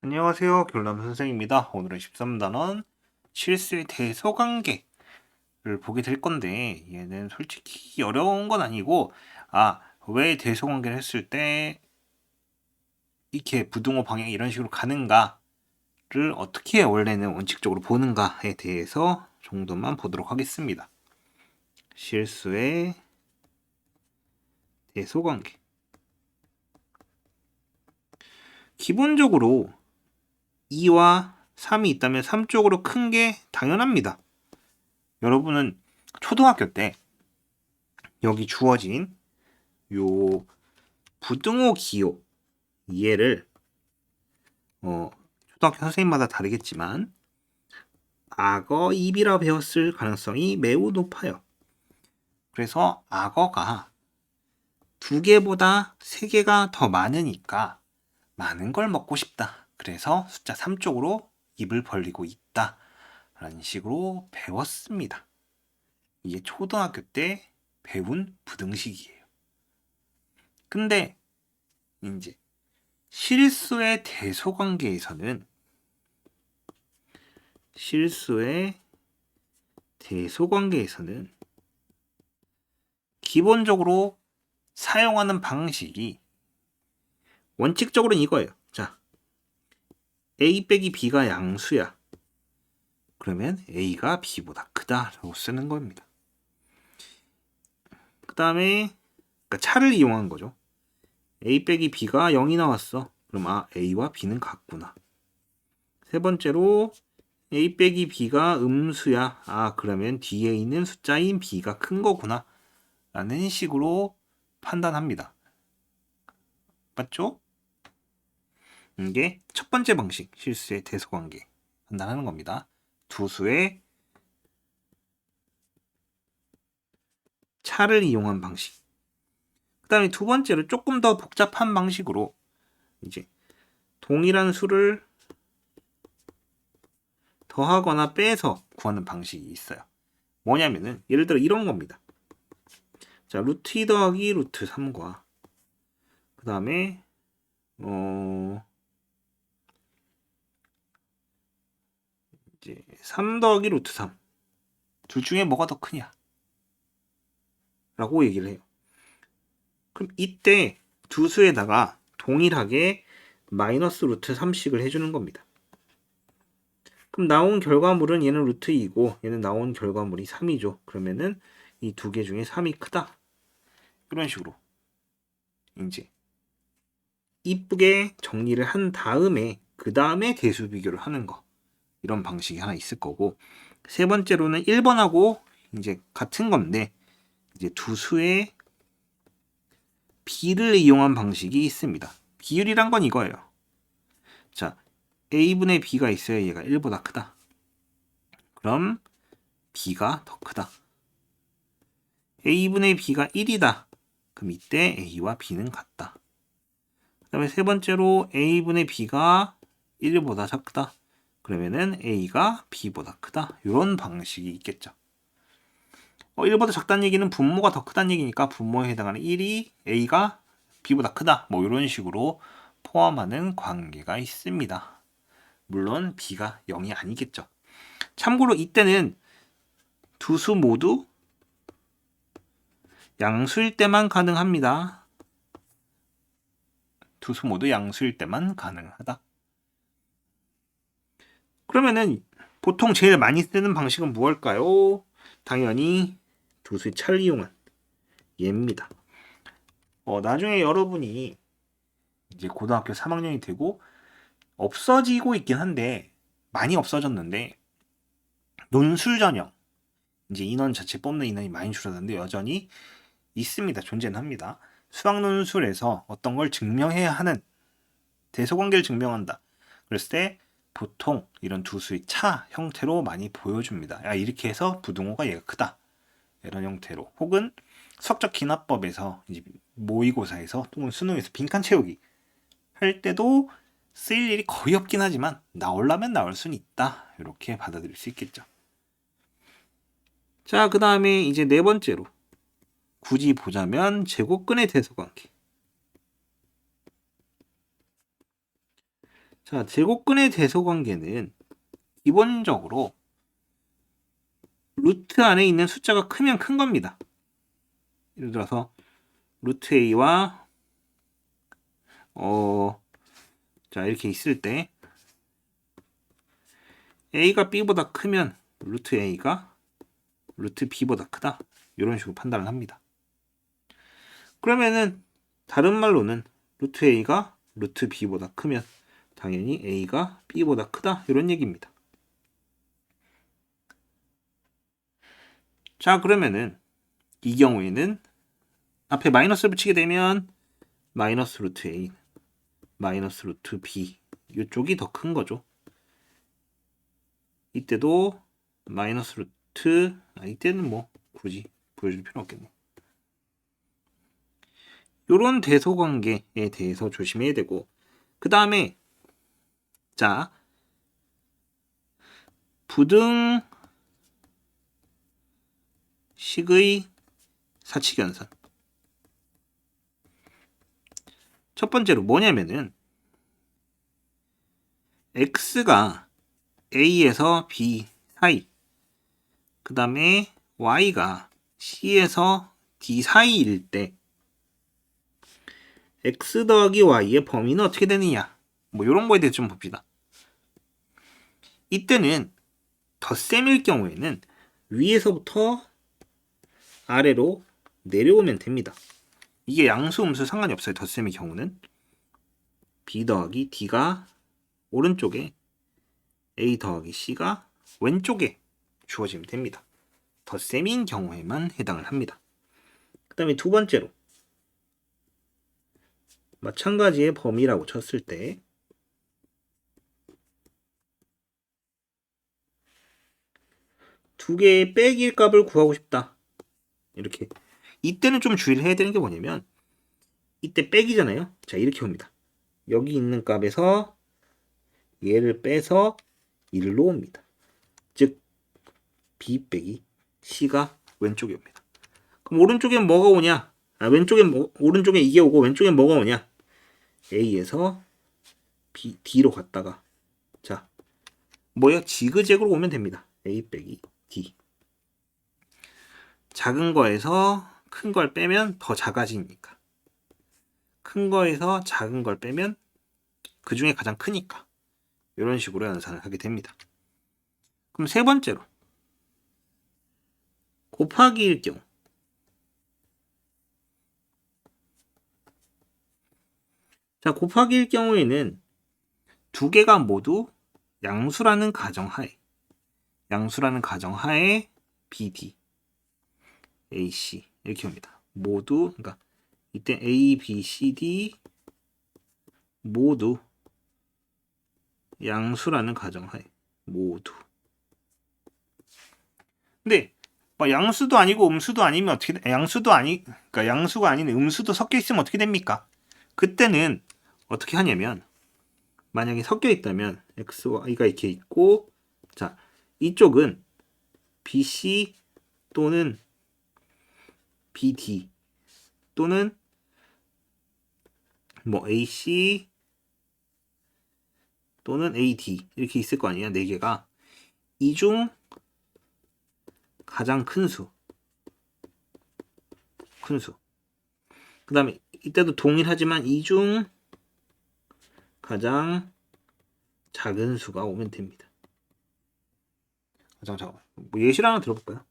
안녕하세요. 교남 선생입니다. 오늘은 13단원 실수의 대소관계를 보게 될 건데 얘는 솔직히 어려운 건 아니고 왜 대소관계를 했을 때 이렇게 부등호 방향 이런 식으로 가는가를 어떻게 원래는 원칙적으로 보는가에 대해서 정도만 보도록 하겠습니다. 실수의 대소관계 기본적으로 2와 3이 있다면 3 쪽으로 큰 게 당연합니다. 여러분은 초등학교 때 여기 주어진 요 부등호 기호 얘를 초등학교 선생님마다 다르겠지만 악어 입이라 배웠을 가능성이 매우 높아요. 그래서 악어가 2개보다 3개가 더 많으니까 많은 걸 먹고 싶다. 그래서 숫자 3 쪽으로 입을 벌리고 있다. 라는 식으로 배웠습니다. 이게 초등학교 때 배운 부등식이에요. 근데 이제 실수의 대소관계에서는 기본적으로 사용하는 방식이 원칙적으로는 이거예요. 자, A 빼기 B가 양수야. 그러면 A가 B보다 크다라고 쓰는 겁니다. 그 다음에 차를 이용한 거죠. A 빼기 B가 0이 나왔어. 그럼 A와 B는 같구나. 세 번째로 A 빼기 B가 음수야. 그러면 뒤에 있는 숫자인 B가 큰 거구나. 라는 식으로 판단합니다. 맞죠? 이게 첫 번째 방식, 실수의 대소관계 판단하는 겁니다. 두 수의 차를 이용한 방식. 그 다음에 두 번째로 조금 더 복잡한 방식으로 이제 동일한 수를 더하거나 빼서 구하는 방식이 있어요. 뭐냐면은 예를 들어 이런 겁니다. 자, 루트 2 더하기 루트 3과 그 다음에 이제 3 더하기 루트 3 둘 중에 뭐가 더 크냐? 라고 얘기를 해요. 그럼 이때 두 수에다가 동일하게 마이너스 루트 3씩을 해주는 겁니다. 그럼 나온 결과물은 얘는 루트 2고 얘는 나온 결과물이 3이죠. 그러면은 이 두 개 중에 3이 크다. 이런 식으로 이제 이쁘게 정리를 한 다음에 그 다음에 대수 비교를 하는 거. 이런 방식이 하나 있을 거고 세 번째로는 1번하고 이제 같은 건데 이제 두 수의 비를 이용한 방식이 있습니다. 비율이란 건 이거예요. 자, a분의 b가 있어야 얘가 1보다 크다. 그럼 b가 더 크다. a분의 b가 1이다. 그럼 이때 a와 b는 같다. 그 다음에 세 번째로 a분의 b가 1보다 작다. 그러면은 a가 b보다 크다. 이런 방식이 있겠죠. 1보다 작다는 얘기는 분모가 더 크다는 얘기니까 분모에 해당하는 1이 a가 b보다 크다. 뭐 이런 식으로 포함하는 관계가 있습니다. 물론 b가 0이 아니겠죠. 참고로 이때는 두 수 모두 양수일 때만 가능합니다. 두 수 모두 양수일 때만 가능하다. 그러면은 보통 제일 많이 쓰는 방식은 무엇일까요? 당연히 두 수의 차를 이용한 얘입니다. 나중에 여러분이 이제 고등학교 3학년이 되고 없어지고 있긴 한데 많이 없어졌는데 논술 전형 이제 인원 자체 뽑는 인원이 많이 줄어드는데 여전히 있습니다. 존재는 합니다. 수학 논술에서 어떤 걸 증명해야 하는 대소관계를 증명한다. 그랬을 때 보통 이런 두 수의 차 형태로 많이 보여줍니다. 이렇게 해서 부등호가 얘가 크다. 이런 형태로 혹은 수학적 기납법에서 이제 모의고사에서 또는 수능에서 빈칸 채우기 할 때도 쓰일 일이 거의 없긴 하지만 나오려면 나올 수는 있다. 이렇게 받아들일 수 있겠죠. 자, 그 다음에 이제 네 번째로 굳이 보자면 제곱근의 대소관계. 자, 제곱근의 대소관계는 기본적으로 루트 안에 있는 숫자가 크면 큰 겁니다. 예를 들어서 루트 a와 자 이렇게 있을 때 a가 b보다 크면 루트 a가 루트 b보다 크다. 이런 식으로 판단을 합니다. 그러면은 다른 말로는 루트 a가 루트 b보다 크면 당연히 a가 b보다 크다. 이런 얘기입니다. 자, 그러면은 이 경우에는 앞에 마이너스를 붙이게 되면 마이너스 루트 a, 마이너스 루트 b 이쪽이 더 큰 거죠. 이때도 마이너스 루트, 이때는 뭐 굳이 보여줄 필요 없겠네. 요런 대소관계에 대해서 조심해야 되고, 그 다음에 자 부등식의 사칙연산. 첫 번째로 뭐냐면은 x가 a에서 b 사이, 그 다음에 y가 c에서 d 사이일 때 x 더하기 y의 범위는 어떻게 되느냐, 뭐 이런 거에 대해서 좀 봅시다. 이때는 덧셈일 경우에는 위에서부터 아래로 내려오면 됩니다. 이게 양수 음수 상관이 없어요. 덧셈의 경우는 b 더하기 d가 오른쪽에 a 더하기 c가 왼쪽에 주어지면 됩니다. 덧셈인 경우에만 해당을 합니다. 그 다음에 두 번째로 마찬가지의 범위라고 쳤을 때 두 개의 빼기의 값을 구하고 싶다. 이렇게. 이때는 좀 주의를 해야 되는 게 뭐냐면 이때 빼기잖아요. 자, 이렇게 옵니다. 여기 있는 값에서 얘를 빼서 1로 옵니다. 즉 b 빼기 c가 왼쪽에 옵니다. 그럼 오른쪽엔 뭐가 오냐? 오른쪽에 이게 오고 왼쪽엔 뭐가 오냐? a에서 d로 갔다가 자 뭐야? 지그재그로 오면 됩니다. a 빼기 d. 작은 거에서 큰 걸 빼면 더 작아지니까. 큰 거에서 작은 걸 빼면 그 중에 가장 크니까. 이런 식으로 연산을 하게 됩니다. 그럼 세 번째로 곱하기일 경우. 자, 곱하기일 경우에는 두 개가 모두 양수라는 가정하에 BD, AC 이렇게 옵니다. 모두, 그러니까 이때 A, B, C, D 모두 양수라는 가정하에 모두. 근데 양수도 아니고 음수도 아니면 어떻게 그러니까 양수가 아닌 음수도 섞여 있으면 어떻게 됩니까? 그때는 어떻게 하냐면 만약에 섞여 있다면 xy가 이렇게 있고, 자 이쪽은 bc 또는 bd 또는 뭐 ac 또는 ad 이렇게 있을 거 아니야. 네 개가 이 중 가장 큰 수. 그 다음에 이때도 동일하지만 이 중 가장 작은 수가 오면 됩니다. 잠깐만. 뭐 예시를 하나 들어볼까요?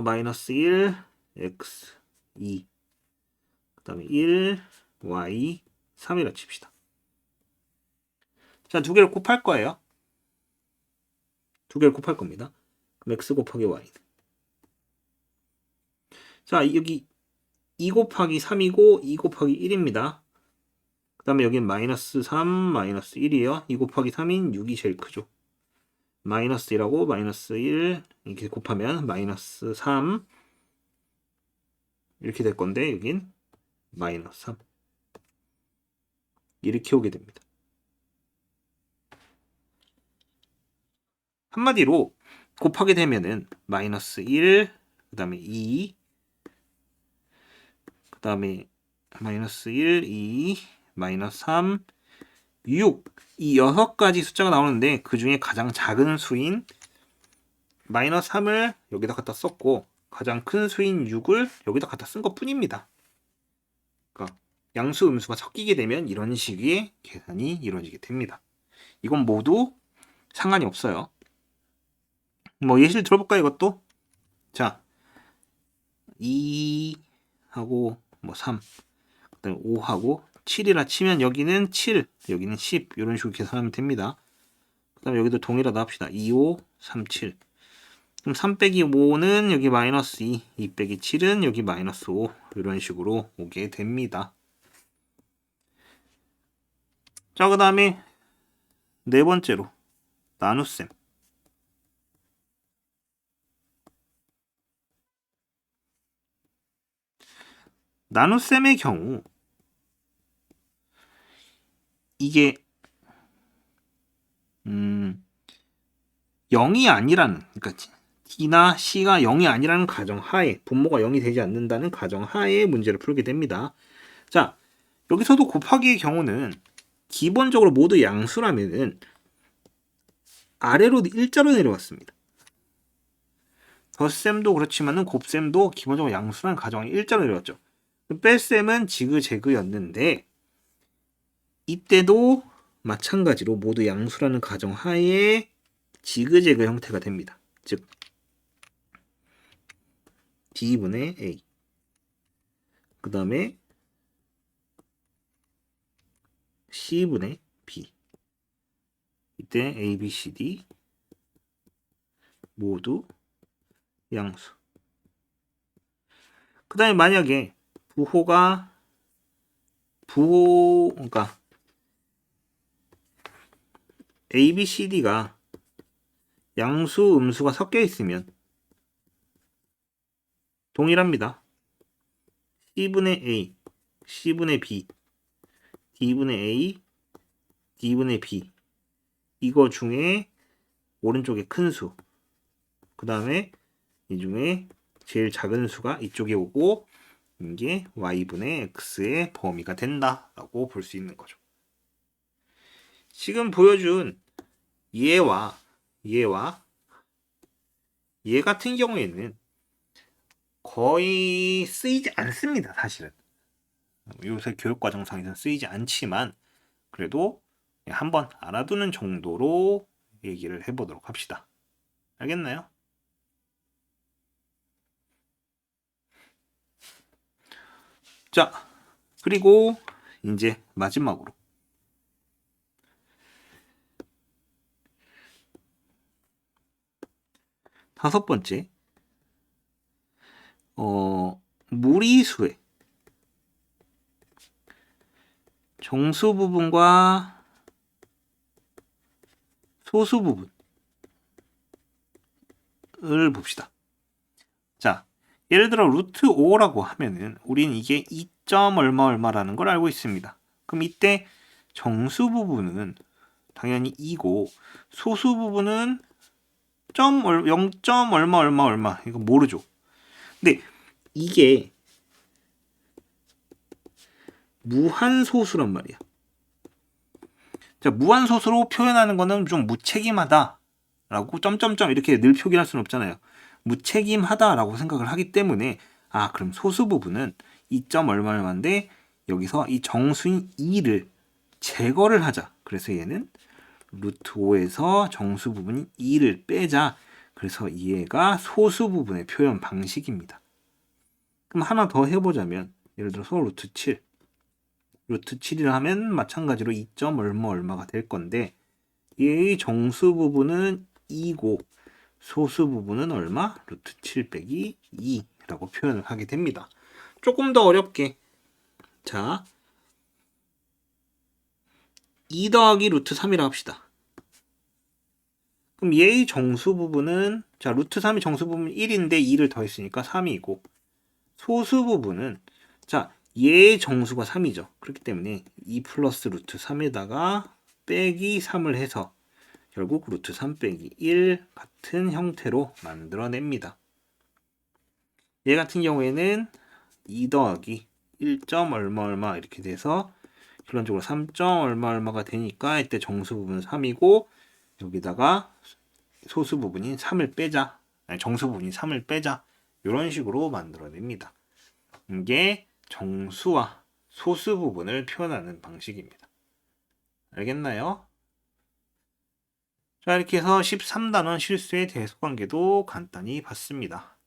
마이너스 1, x 2, 그 다음에 1, y 3이라 칩시다. 자, 두 개를 곱할 거예요. 두 개를 곱할 겁니다. 그럼 x 곱하기 y. 자, 여기 2 곱하기 3이고 2 곱하기 1입니다. 그 다음에 여긴 마이너스 3, 마이너스 1이에요. 2 곱하기 3인 6이 제일 크죠. 마이너스 1하고 마이너스 1 이렇게 곱하면 마이너스 3 이렇게 될 건데 여긴 마이너스 3 이렇게 오게 됩니다. 한마디로 곱하게 되면은 마이너스 1, 그 다음에 2, 그 다음에 마이너스 1, 2, 마이너스 3, 6. 이 6가지 숫자가 나오는데 그 중에 가장 작은 수인 마이너스 3을 여기다 갖다 썼고 가장 큰 수인 6을 여기다 갖다 쓴 것 뿐입니다. 그러니까 양수, 음수가 섞이게 되면 이런 식의 계산이 이루어지게 됩니다. 이건 모두 상관이 없어요. 뭐 예시를 들어볼까요, 이것도? 자, 2하고 뭐 3, 그다음에 5하고 7이라 치면 여기는 7, 여기는 10 이런 식으로 계산하면 됩니다. 그 다음에 여기도 동일하다 합시다. 2, 5, 3, 7. 그럼 3 빼기 5는 여기 마이너스 2, 2 빼기 7은 여기 마이너스 5 이런 식으로 오게 됩니다. 자, 그 다음에 네 번째로 나눗셈. 나눗셈의 경우 이게 0이 아니라는, 그러니까 D나 C가 0이 아니라는 가정하에, 분모가 0이 되지 않는다는 가정하에 문제를 풀게 됩니다. 자, 여기서도 곱하기의 경우는 기본적으로 모두 양수라면은 아래로 일자로 내려왔습니다. 덧셈도 그렇지만은 곱셈도 기본적으로 양수라는 가정이 일자로 내려왔죠. 뺄셈은 지그재그였는데 이때도 마찬가지로 모두 양수라는 가정하에 지그재그 형태가 됩니다. 즉 D분의 A, 그 다음에 C분의 B. 이때 A, B, C, D 모두 양수. 그 다음에 만약에 그러니까 A, B, C, D가 양수, 음수가 섞여 있으면 동일합니다. C분의 A, C분의 B, D분의 A, D분의 B. 이거 중에 오른쪽에 큰 수, 그 다음에 이 중에 제일 작은 수가 이쪽에 오고 이게 y분의 x의 범위가 된다라고 볼 수 있는 거죠. 지금 보여준 얘와 얘 같은 경우에는 거의 쓰이지 않습니다. 사실은 요새 교육과정상에서는 쓰이지 않지만 그래도 한번 알아두는 정도로 얘기를 해보도록 합시다. 알겠나요? 자, 그리고 이제 마지막으로 다섯 번째, 무리수의 정수 부분과 소수 부분을 봅시다. 자, 예를 들어 루트 5라고 하면은 우리는 이게 2점 얼마 얼마라는 걸 알고 있습니다. 그럼 이때 정수 부분은 당연히 2고 소수 부분은 0점 얼마 얼마 이거 모르죠. 근데 이게 무한소수란 말이야. 자, 무한소수로 표현하는 거는 좀 무책임하다 라고 점점점 이렇게 늘 표기할 수는 없잖아요. 무책임하다라고 생각을 하기 때문에 그럼 소수 부분은 2점 얼마 얼마인데 여기서 이 정수인 2를 제거를 하자. 그래서 얘는 루트 5에서 정수 부분인 2를 빼자. 그래서 얘가 소수 부분의 표현 방식입니다. 그럼 하나 더 해보자면 예를 들어서 루트 7. 루트 7이라 하면 마찬가지로 2점 얼마 얼마가 될 건데 얘의 정수 부분은 2고 소수 부분은 얼마? 루트 7 빼기 2라고 표현을 하게 됩니다. 조금 더 어렵게 자 2 더하기 루트 3이라 합시다. 그럼 얘의 정수 부분은 자 루트 3이 정수 부분 1인데 2를 더했으니까 3이고 소수 부분은 자 얘의 정수가 3이죠. 그렇기 때문에 2 플러스 루트 3에다가 빼기 3을 해서 결국 루트 3 빼기 1 같은 형태로 만들어냅니다. 얘 같은 경우에는 2 더하기 1점 얼마 얼마 이렇게 돼서 결론적으로 3. 얼마가 되니까 이때 정수 부분은 3이고 여기다가 소수 부분인 3을 빼자. 아니, 정수 부분인 3을 빼자. 이런 식으로 만들어냅니다. 이게 정수와 소수 부분을 표현하는 방식입니다. 알겠나요? 자, 이렇게 해서 13단원 실수의 대소관계도 간단히 봤습니다.